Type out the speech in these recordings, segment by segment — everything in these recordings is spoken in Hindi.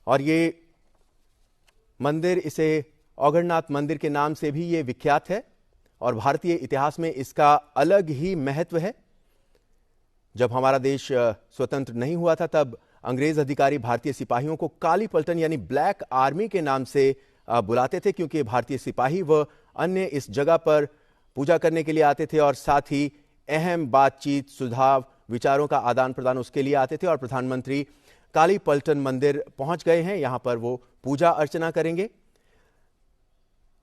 और ये मंदिर, इसे औघड़नाथ मंदिर के नाम से भी ये विख्यात है और भारतीय इतिहास में इसका अलग ही महत्व है। जब हमारा देश स्वतंत्र नहीं हुआ था तब अंग्रेज अधिकारी भारतीय सिपाहियों को काली पलटन यानी ब्लैक आर्मी के नाम से बुलाते थे, क्योंकि भारतीय सिपाही व अन्य इस जगह पर पूजा करने के लिए आते थे और साथ ही अहम बातचीत, सुझाव, विचारों का आदान प्रदान उसके लिए आते थे। और प्रधानमंत्री काली पलटन मंदिर पहुंच गए हैं, यहां पर वो पूजा अर्चना करेंगे।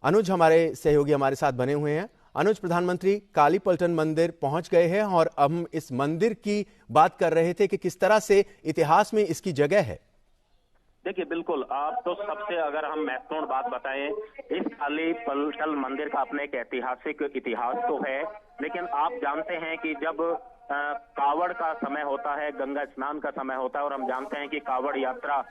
अनुज हमारे सहयोगी हमारे साथ बने हुए हैं। अनुज, प्रधानमंत्री काली पलटन मंदिर पहुंच गए हैं और हम इस मंदिर की बात कर रहे थे कि किस तरह से इतिहास में इसकी जगह है। देखिए, बिल्कुल, आप तो सबसे अगर हम महत्वपूर्ण बात बताएं, इस काली पलटन मंदिर का अपने एक ऐतिहासिक इतिहास तो है, लेकिन आप जानते हैं कि जब कावड़ का समय होता है, गंगा स्नान का समय होता है, और हम जानते हैं कि कावड़ यात्रा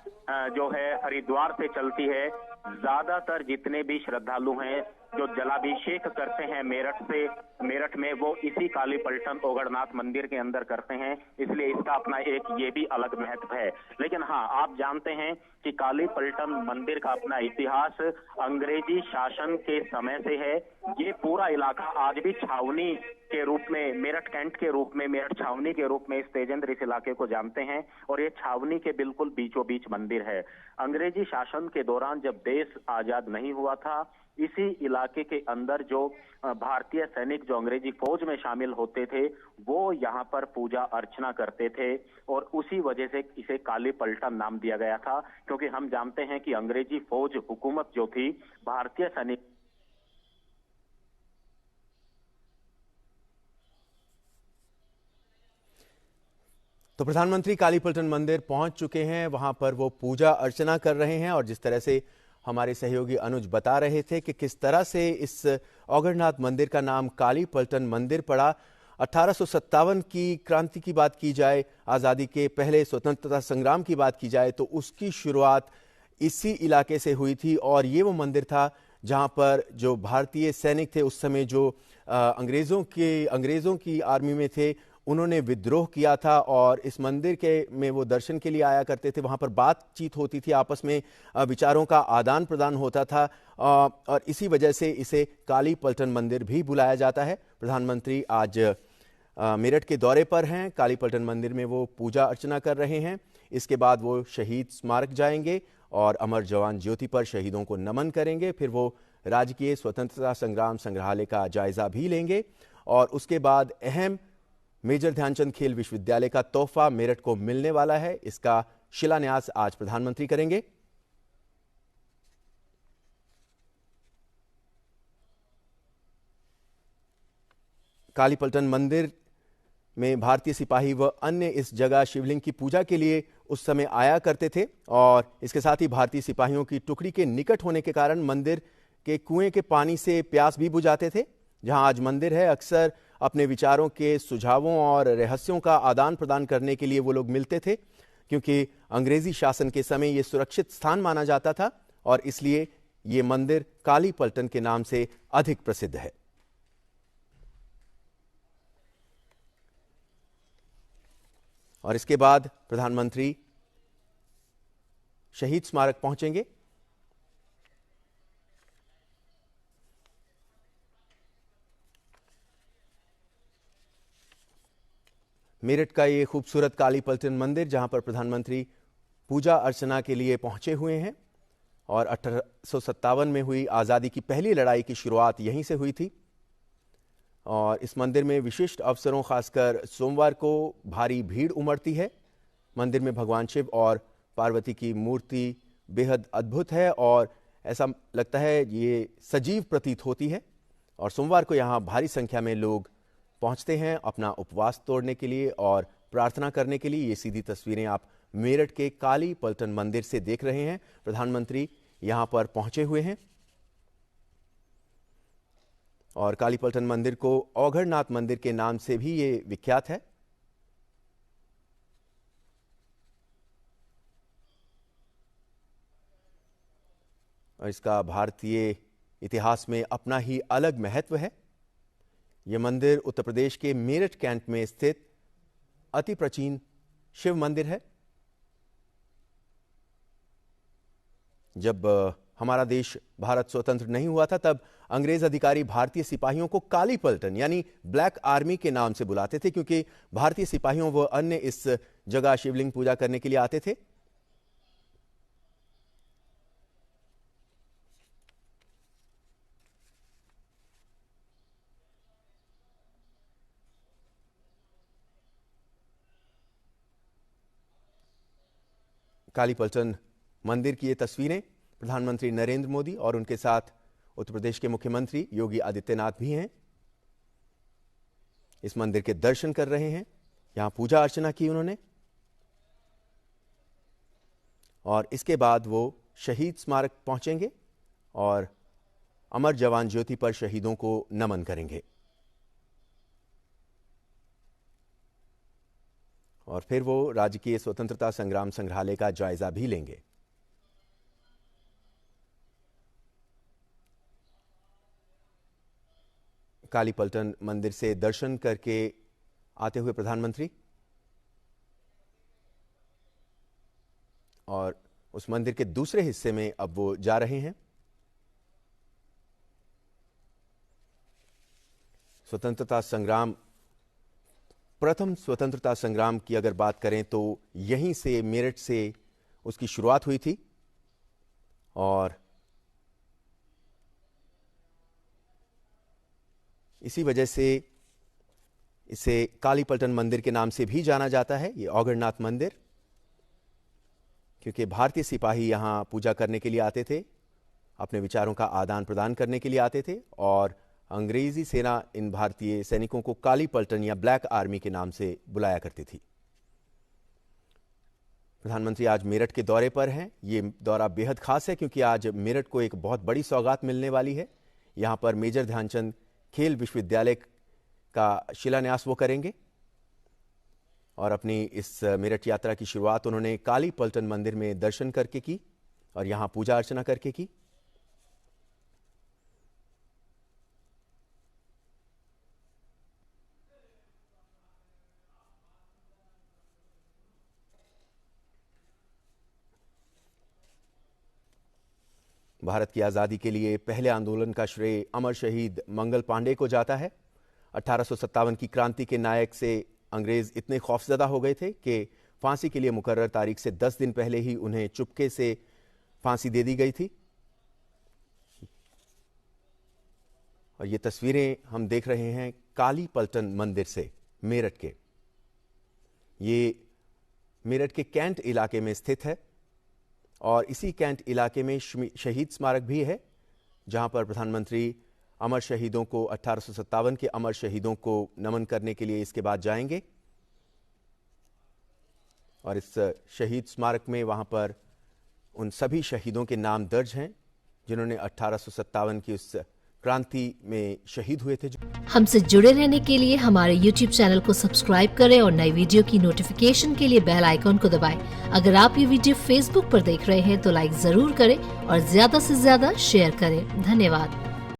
जो है हरिद्वार से चलती है। ज्यादातर जितने भी श्रद्धालु हैं जो जलाभिषेक करते हैं मेरठ में, वो इसी काली पलटन औघड़नाथ मंदिर के अंदर करते हैं, इसलिए इसका अपना एक ये भी अलग महत्व है। लेकिन हाँ, आप जानते हैं कि काली पलटन मंदिर का अपना इतिहास अंग्रेजी शासन के समय से है। ये पूरा इलाका आज भी छावनी के रूप में, मेरठ कैंट के रूप में, मेरठ छावनी के रूप में इस तेजेंद्र इस इलाके को जानते हैं, और ये छावनी के बिल्कुल बीचों बीच मंदिर है। अंग्रेजी शासन के दौरान जब देश आजाद नहीं हुआ था, इसी इलाके के अंदर जो भारतीय सैनिक जो अंग्रेजी फौज में शामिल होते थे, वो यहाँ पर पूजा अर्चना करते थे, और उसी वजह से इसे काली पलटन नाम दिया गया था। क्योंकि हम जानते हैं कि अंग्रेजी फौज हुकूमत जो थी, भारतीय सैनिक तो प्रधानमंत्री काली पलटन मंदिर पहुंच चुके हैं, वहां पर वो पूजा अर्चना कर रहे हैं। और जिस तरह से हमारे सहयोगी अनुज बता रहे थे कि किस तरह से इस औघड़नाथ मंदिर का नाम काली पलटन मंदिर पड़ा। 1857 की क्रांति की बात की जाए, आज़ादी के पहले स्वतंत्रता संग्राम की बात की जाए, तो उसकी शुरुआत इसी इलाके से हुई थी। और ये वो मंदिर था जहां पर जो भारतीय सैनिक थे उस समय, जो अंग्रेज़ों की आर्मी में थे, उन्होंने विद्रोह किया था और इस मंदिर के में वो दर्शन के लिए आया करते थे। वहाँ पर बातचीत होती थी, आपस में विचारों का आदान प्रदान होता था, और इसी वजह से इसे काली पलटन मंदिर भी बुलाया जाता है। प्रधानमंत्री आज मेरठ के दौरे पर हैं, काली पलटन मंदिर में वो पूजा अर्चना कर रहे हैं। इसके बाद वो शहीद स्मारक जाएंगे और अमर जवान ज्योति पर शहीदों को नमन करेंगे। फिर वो राजकीय स्वतंत्रता संग्राम संग्रहालय का जायजा भी लेंगे और उसके बाद अहम मेजर ध्यानचंद खेल विश्वविद्यालय का तोहफा मेरठ को मिलने वाला है, इसका शिलान्यास आज प्रधानमंत्री करेंगे। काली पलटन मंदिर में भारतीय सिपाही व अन्य इस जगह शिवलिंग की पूजा के लिए उस समय आया करते थे, और इसके साथ ही भारतीय सिपाहियों की टुकड़ी के निकट होने के कारण मंदिर के कुएं के पानी से प्यास भी बुझाते थे। जहां आज मंदिर है, अक्सर अपने विचारों के, सुझावों और रहस्यों का आदान प्रदान करने के लिए वो लोग मिलते थे, क्योंकि अंग्रेजी शासन के समय ये सुरक्षित स्थान माना जाता था और इसलिए ये मंदिर काली पलटन के नाम से अधिक प्रसिद्ध है। और इसके बाद प्रधानमंत्री शहीद स्मारक पहुंचेंगे। मेरठ का ये खूबसूरत काली पलटन मंदिर, जहां पर प्रधानमंत्री पूजा अर्चना के लिए पहुंचे हुए हैं, और 1857 में हुई आज़ादी की पहली लड़ाई की शुरुआत यहीं से हुई थी। और इस मंदिर में विशिष्ट अवसरों, खासकर सोमवार को भारी भीड़ उमड़ती है। मंदिर में भगवान शिव और पार्वती की मूर्ति बेहद अद्भुत है और ऐसा लगता है ये सजीव प्रतीत होती है। और सोमवार को यहाँ भारी संख्या में लोग पहुंचते हैं अपना उपवास तोड़ने के लिए और प्रार्थना करने के लिए। ये सीधी तस्वीरें आप मेरठ के काली पलटन मंदिर से देख रहे हैं। प्रधानमंत्री यहां पर पहुंचे हुए हैं और काली पलटन मंदिर को औघड़नाथ मंदिर के नाम से भी ये विख्यात है। और इसका भारतीय इतिहास में अपना ही अलग महत्व है। यह मंदिर उत्तर प्रदेश के मेरठ कैंट में स्थित अति प्राचीन शिव मंदिर है। जब हमारा देश भारत स्वतंत्र नहीं हुआ था, तब अंग्रेज अधिकारी भारतीय सिपाहियों को काली पलटन यानी ब्लैक आर्मी के नाम से बुलाते थे, क्योंकि भारतीय सिपाहियों व अन्य इस जगह शिवलिंग पूजा करने के लिए आते थे। काली पलटन मंदिर की ये तस्वीरें, प्रधानमंत्री नरेंद्र मोदी और उनके साथ उत्तर प्रदेश के मुख्यमंत्री योगी आदित्यनाथ भी हैं। इस मंदिर के दर्शन कर रहे हैं, यहां पूजा अर्चना की उन्होंने और इसके बाद वो शहीद स्मारक पहुंचेंगे और अमर जवान ज्योति पर शहीदों को नमन करेंगे और फिर वो राज्य के स्वतंत्रता संग्राम संग्रहालय का जायजा भी लेंगे। काली पलटन मंदिर से दर्शन करके आते हुए प्रधानमंत्री और उस मंदिर के दूसरे हिस्से में अब वो जा रहे हैं। प्रथम स्वतंत्रता संग्राम की अगर बात करें तो यहीं से, मेरठ से उसकी शुरुआत हुई थी और इसी वजह से इसे काली पलटन मंदिर के नाम से भी जाना जाता है, ये औगड़नाथ मंदिर, क्योंकि भारतीय सिपाही यहां पूजा करने के लिए आते थे, अपने विचारों का आदान प्रदान करने के लिए आते थे और अंग्रेजी सेना इन भारतीय सैनिकों को काली पलटन या ब्लैक आर्मी के नाम से बुलाया करती थी। प्रधानमंत्री आज मेरठ के दौरे पर हैं। ये दौरा बेहद खास है क्योंकि आज मेरठ को एक बहुत बड़ी सौगात मिलने वाली है। यहां पर मेजर ध्यानचंद खेल विश्वविद्यालय का शिलान्यास वो करेंगे और अपनी इस मेरठ यात्रा की शुरुआत उन्होंने काली पलटन मंदिर में दर्शन करके की और यहां पूजा अर्चना करके की। भारत की आज़ादी के लिए पहले आंदोलन का श्रेय अमर शहीद मंगल पांडे को जाता है। 1857 की क्रांति के नायक से अंग्रेज इतने खौफजदा हो गए थे कि फांसी के लिए मुकर्रर तारीख से 10 दिन पहले ही उन्हें चुपके से फांसी दे दी गई थी। और ये तस्वीरें हम देख रहे हैं काली पलटन मंदिर से मेरठ के। ये मेरठ के कैंट इलाके में स्थित है और इसी कैंट इलाके में शहीद स्मारक भी है, जहां पर प्रधानमंत्री अमर शहीदों को 1857 के अमर शहीदों को नमन करने के लिए इसके बाद जाएंगे और इस शहीद स्मारक में वहां पर उन सभी शहीदों के नाम दर्ज हैं जिन्होंने 1857 की उस क्रांति में शहीद हुए थे। हमसे जुड़े रहने के लिए हमारे YouTube चैनल को सब्सक्राइब करें और नई वीडियो की नोटिफिकेशन के लिए बेल आइकॉन को दबाएं। अगर आप ये वीडियो Facebook पर देख रहे हैं तो लाइक जरूर करें और ज्यादा से ज्यादा शेयर करें। धन्यवाद।